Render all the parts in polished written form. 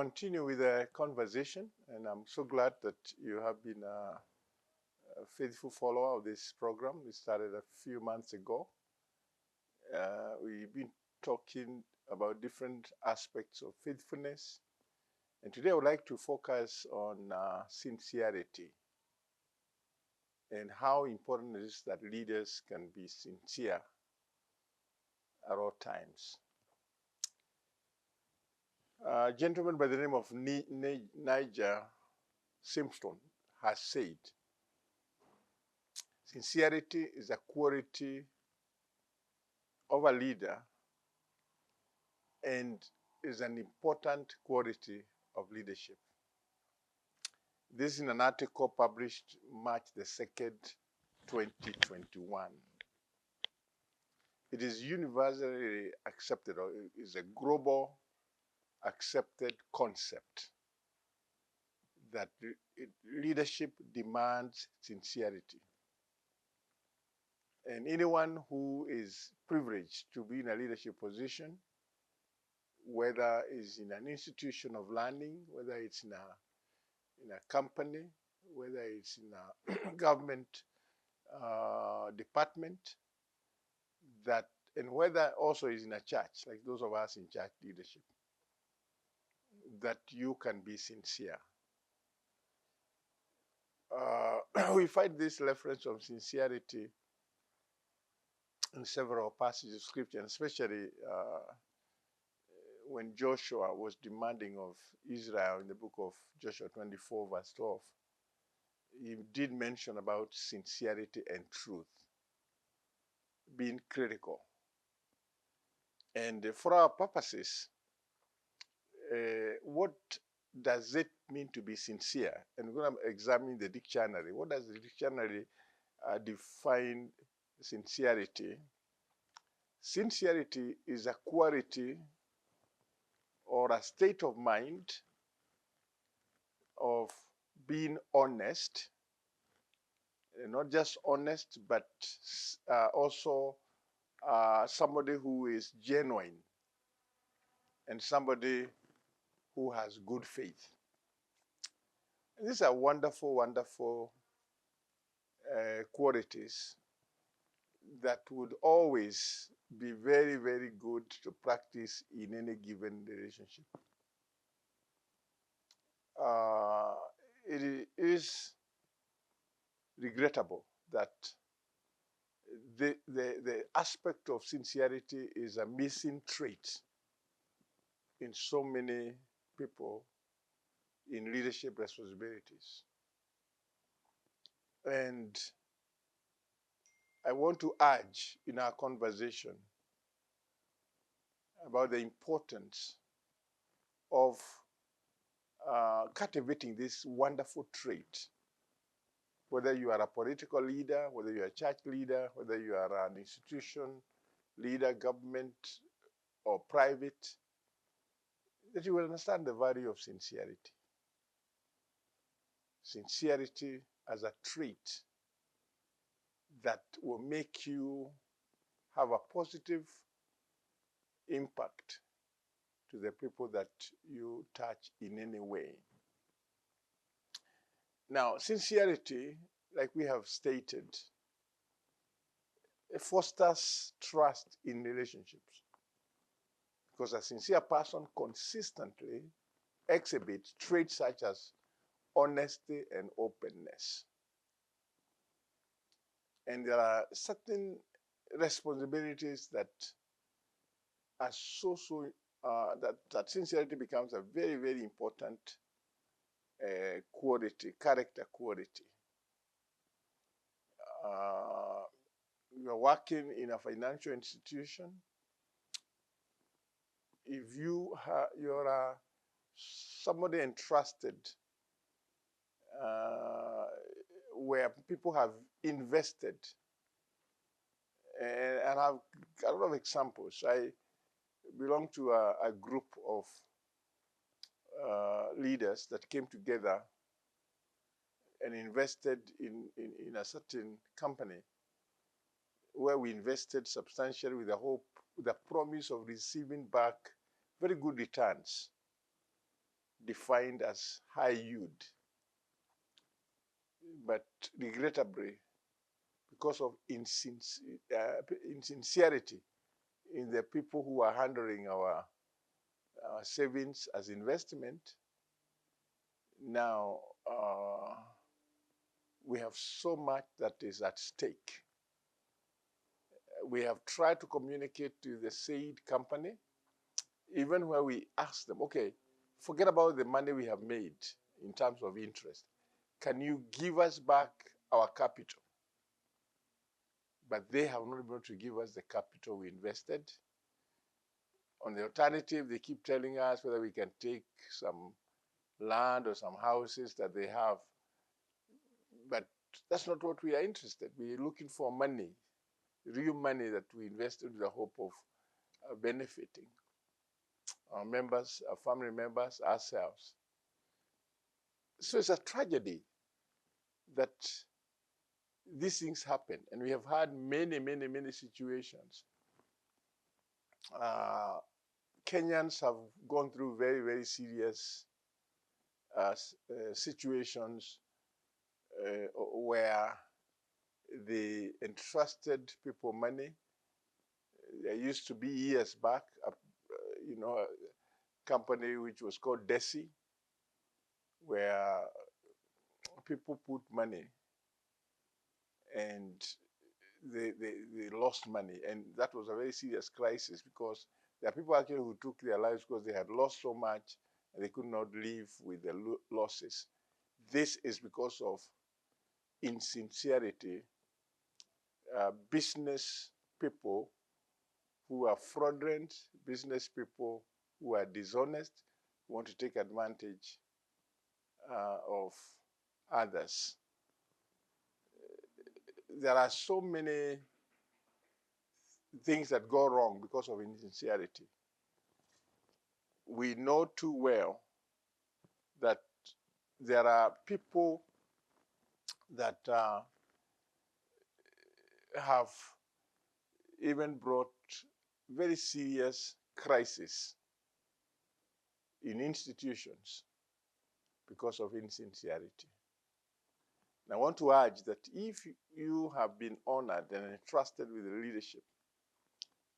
continue with the conversation, and I'm so glad that you have been a faithful follower of this program. We started a few months ago. We've been talking about different aspects of faithfulness, and today I would like to focus on sincerity and how important it is that leaders can be sincere at all times. A gentleman by the name of Niger Simpson has said, sincerity is a quality of a leader and is an important quality of leadership. This is in an article published March the 2nd, 2021. It is universally accepted, or is a global accepted concept that leadership demands sincerity. And anyone who is privileged to be in a leadership position, whether it's in an institution of learning, whether it's in a company, whether it's in a government department, and whether also is in a church, like those of us in church leadership, that you can be sincere. We find this reference of sincerity in several passages of scripture, and especially when Joshua was demanding of Israel in the book of Joshua 24, verse 12. He did mention about sincerity and truth being critical. And for our purposes, what does it mean to be sincere? And we're going to examine the dictionary. What does the dictionary define sincerity? Sincerity is a quality or a state of mind of being honest, not just honest, but also somebody who is genuine and somebody who has good faith. And these are wonderful, wonderful qualities that would always be very, very good to practice in any given relationship. It is regrettable that the aspect of sincerity is a missing trait in so many people in leadership responsibilities. And I want to urge in our conversation about the importance of cultivating this wonderful trait. Whether you are a political leader, whether you are a church leader, whether you are an institution leader, government or private, that you will understand the value of sincerity. Sincerity as a trait that will make you have a positive impact to the people that you touch in any way. Now, sincerity, like we have stated, it fosters trust in relationships, because a sincere person consistently exhibits traits such as honesty and openness. And there are certain responsibilities that are that sincerity becomes a very, very important quality, character quality. You are working in a financial institution. If you're somebody entrusted where people have invested, and I have a lot of examples. I belong to a group of leaders that came together and invested in a certain company, where we invested substantially with the promise of receiving back very good returns. defined as high yield, but regrettably, because of insincerity in the people who are handling our savings as investment, now we have so much that is at stake. We have tried to communicate to the said company, even where we ask them, okay, forget about the money we have made in terms of interest. Can you give us back our capital? But they have not been able to give us the capital we invested. On the alternative, they keep telling us whether we can take some land or some houses that they have. But that's not what we are interested. We're looking for money, real money that we invested with the hope of benefiting our members, our family members, ourselves. So it's a tragedy that these things happen. And we have had many, many, many situations. Kenyans have gone through very, very serious situations where they entrusted people money. There used to be years back, a company which was called Desi, where people put money and they lost money. And that was a very serious crisis because there are people actually who took their lives because they had lost so much and they could not live with the losses. This is because of insincerity. Business people who are fraudulent, business people who are dishonest, who want to take advantage of others. There are so many things that go wrong because of insincerity. We know too well that there are people that have even brought very serious crisis in institutions because of insincerity. And I want to urge that if you have been honored and entrusted with the leadership,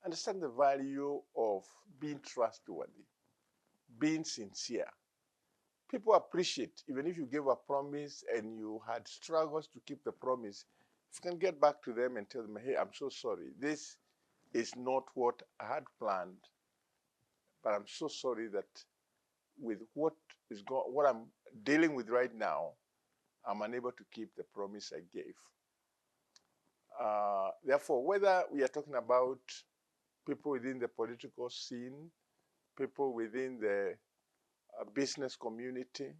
understand the value of being trustworthy, being sincere. People appreciate, even if you gave a promise and you had struggles to keep the promise, if you can get back to them and tell them, hey, I'm so sorry. This is not what I had planned, but I'm so sorry that with what I'm dealing with right now, I'm unable to keep the promise I gave. Therefore, whether we are talking about people within the political scene, people within the business community,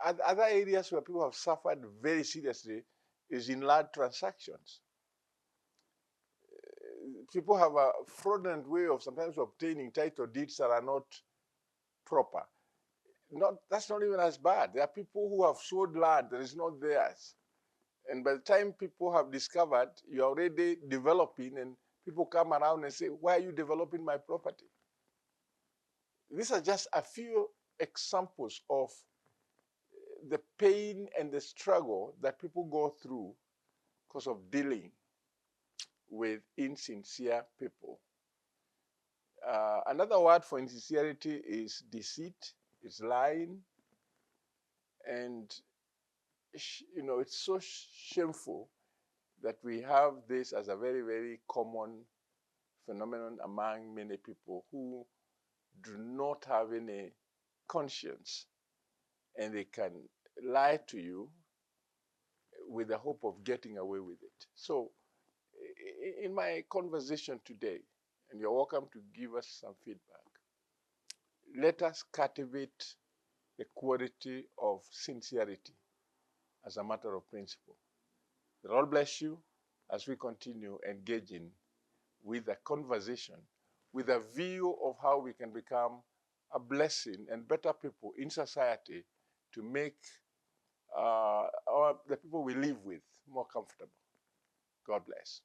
other areas where people have suffered very seriously is in large transactions. People have a fraudulent way of sometimes obtaining title deeds that are not proper. That's not even as bad. There are people who have sold land that is not theirs. And by the time people have discovered you're already developing and people come around and say, why are you developing my property? These are just a few examples of the pain and the struggle that people go through because of dealing with insincere people. Another word for insincerity is deceit, it's lying, and it's so shameful that we have this as a very, very common phenomenon among many people who do not have any conscience, and they can lie to you with the hope of getting away with it. So in my conversation today, and you're welcome to give us some feedback, let us cultivate the quality of sincerity as a matter of principle. The Lord bless you as we continue engaging with a conversation, with a view of how we can become a blessing and better people in society to make the people we live with more comfortable. God bless.